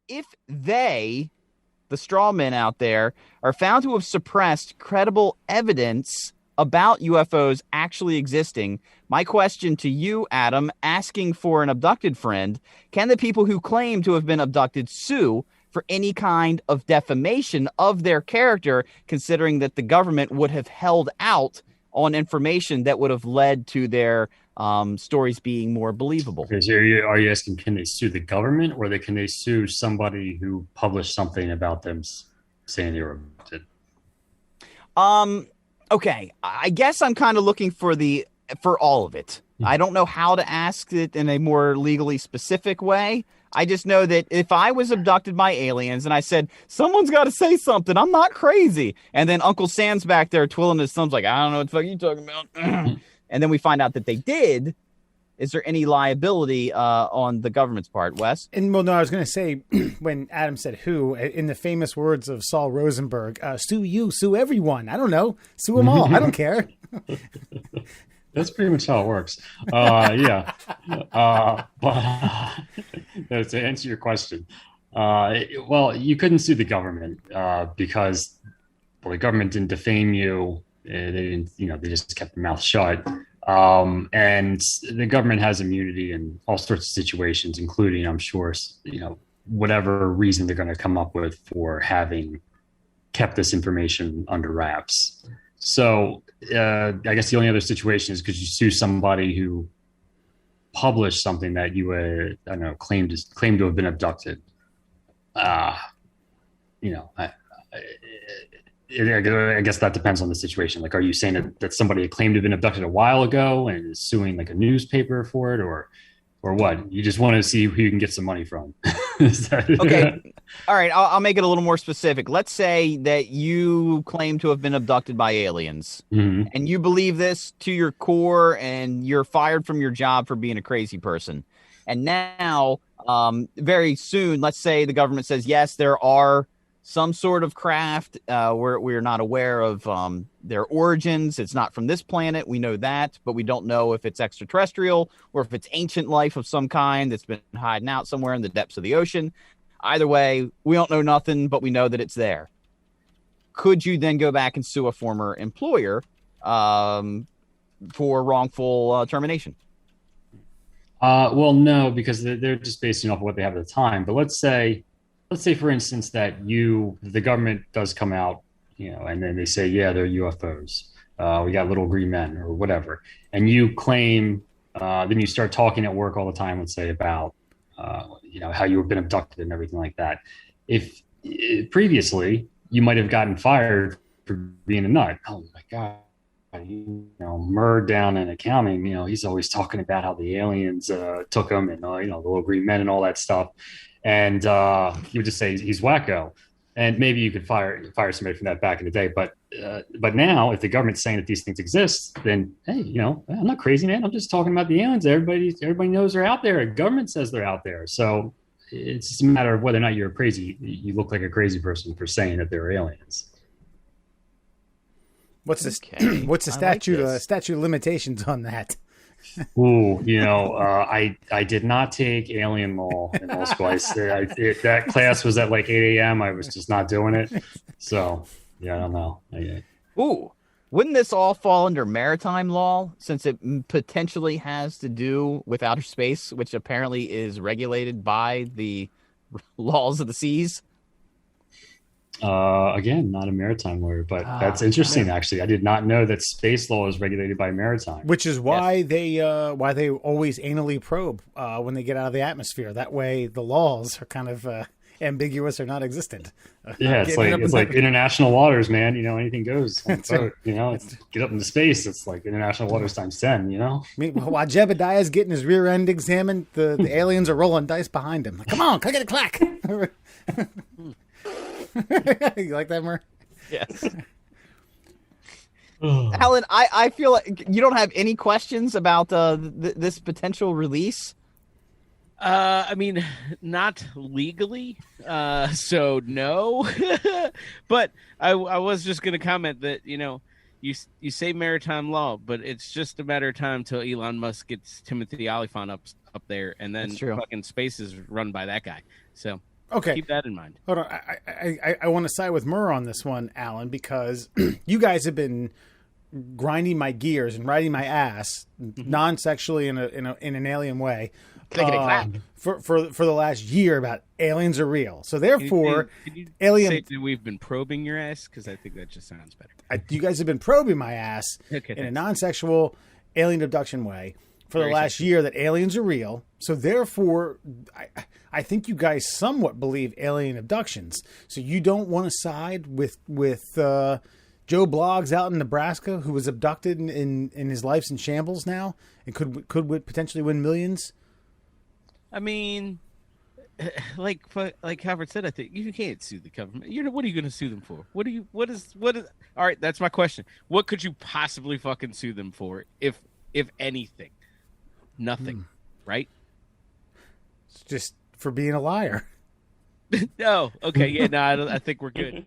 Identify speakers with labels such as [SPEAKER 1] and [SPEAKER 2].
[SPEAKER 1] If they, the straw men out there, are found to have suppressed credible evidence about UFOs actually existing, my question to you, Adam, asking for an abducted friend, can the people who claim to have been abducted sue for any kind of defamation of their character, considering that the government would have held out on information that would have led to their stories being more believable?
[SPEAKER 2] Okay, so are you asking, can they sue the government, or can they sue somebody who published something about them saying they were abducted?
[SPEAKER 1] Okay, I guess I'm kind of looking for all of it. I don't know how to ask it in a more legally specific way. I just know that if I was abducted by aliens and I said, someone's got to say something, I'm not crazy. And then Uncle Sam's back there twiddling his thumbs like, I don't know what the fuck you talking about. And then we find out that they did. Is there any liability on the government's part, Wes?
[SPEAKER 3] And well, no, I was going to say, when Adam said who, in the famous words of Saul Rosenberg, sue you, sue everyone. I don't know. Sue them all. I don't care.
[SPEAKER 2] That's pretty much how it works. Yeah. But to answer your question, well, you couldn't sue the government because, well, the government didn't defame you. They didn't, they just kept their mouth shut. And the government has immunity in all sorts of situations, including, I'm sure, whatever reason they're going to come up with for having kept this information under wraps. So I guess the only other situation is because you sue somebody who published something that you, I don't know, claimed to have been abducted. I guess that depends on the situation. Like, are you saying that somebody claimed to have been abducted a while ago and is suing like a newspaper for it, or what? You just want to see who you can get some money from.
[SPEAKER 1] Okay. All right. I'll make it a little more specific. Let's say that you claim to have been abducted by aliens, and you believe this to your core, and you're fired from your job for being a crazy person. And now, very soon, let's say the government says, yes, there are some sort of craft. We're not aware of their origins. It's not from this planet. We know that, but we don't know if it's extraterrestrial or if it's ancient life of some kind that's been hiding out somewhere in the depths of the ocean. Either way, we don't know nothing, but we know that it's there. Could you then go back and sue a former employer for wrongful termination?
[SPEAKER 2] Well, no, because they're just basing off of what they have at the time. But let's say, for instance, that the government does come out, and then they say, yeah, they're UFOs. We got little green men or whatever. And you claim, then you start talking at work all the time, let's say, about, how you've been abducted and everything like that. If previously you might have gotten fired for being a nut. Oh my God. Murr down in accounting, he's always talking about how the aliens took him and, the little green men and all that stuff. And you would just say he's wacko, and maybe you could fire somebody from that back in the day. But now, if the government's saying that these things exist, then hey, I'm not crazy, man. I'm just talking about the aliens. Everybody knows they're out there. The government says they're out there. So it's just a matter of whether or not you're crazy. You look like a crazy person for saying that they're aliens.
[SPEAKER 3] What's the statute of limitations on that?
[SPEAKER 2] Ooh, I did not take alien law in law school. That class was at like 8 a.m. I was just not doing it. So, yeah, I don't know.
[SPEAKER 1] Ooh, wouldn't this all fall under maritime law, since it potentially has to do with outer space, which apparently is regulated by the laws of the seas?
[SPEAKER 2] Again, not a maritime lawyer, but that's interesting. Actually, I did not know that space law is regulated by maritime,
[SPEAKER 3] which is why they always anally probe when they get out of the atmosphere. That way, the laws are kind of ambiguous or not existent.
[SPEAKER 2] Yeah, it's like international waters, man. Anything goes. Get up into space. It's like international waters times 10.
[SPEAKER 3] While Jebediah's getting his rear end examined, the aliens are rolling dice behind him. Like, come on, click it, clack. You like that, Mur?
[SPEAKER 1] Yes. Alan, I feel like you don't have any questions about this potential release.
[SPEAKER 4] I mean, not legally, so no. But I was just going to comment that you say maritime law, but it's just a matter of time till Elon Musk gets Timothy Olyphant up there, and then fucking space is run by that guy. So.
[SPEAKER 3] Okay.
[SPEAKER 4] Keep that in mind.
[SPEAKER 3] Hold on. I want to side with Murr on this one, Alan, because you guys have been grinding my gears and riding my ass non-sexually in an alien way for the last year about aliens are real. So therefore,
[SPEAKER 4] can you
[SPEAKER 3] alien.
[SPEAKER 4] say that we've been probing your ass? Because I think that just sounds better.
[SPEAKER 3] You guys have been probing my ass in a non-sexual alien abduction way for the last year that aliens are real. So therefore, I think you guys somewhat believe alien abductions. So you don't want to side with Joe Bloggs out in Nebraska, who was abducted and his life's in shambles now, and could potentially win millions.
[SPEAKER 4] I mean, like Howard said, I think you can't sue the government. What are you going to sue them for? What is? All right, that's my question. What could you possibly fucking sue them for, if anything? Nothing, right?
[SPEAKER 3] It's just for being a liar.
[SPEAKER 4] No. Okay. Yeah. No. I think we're good.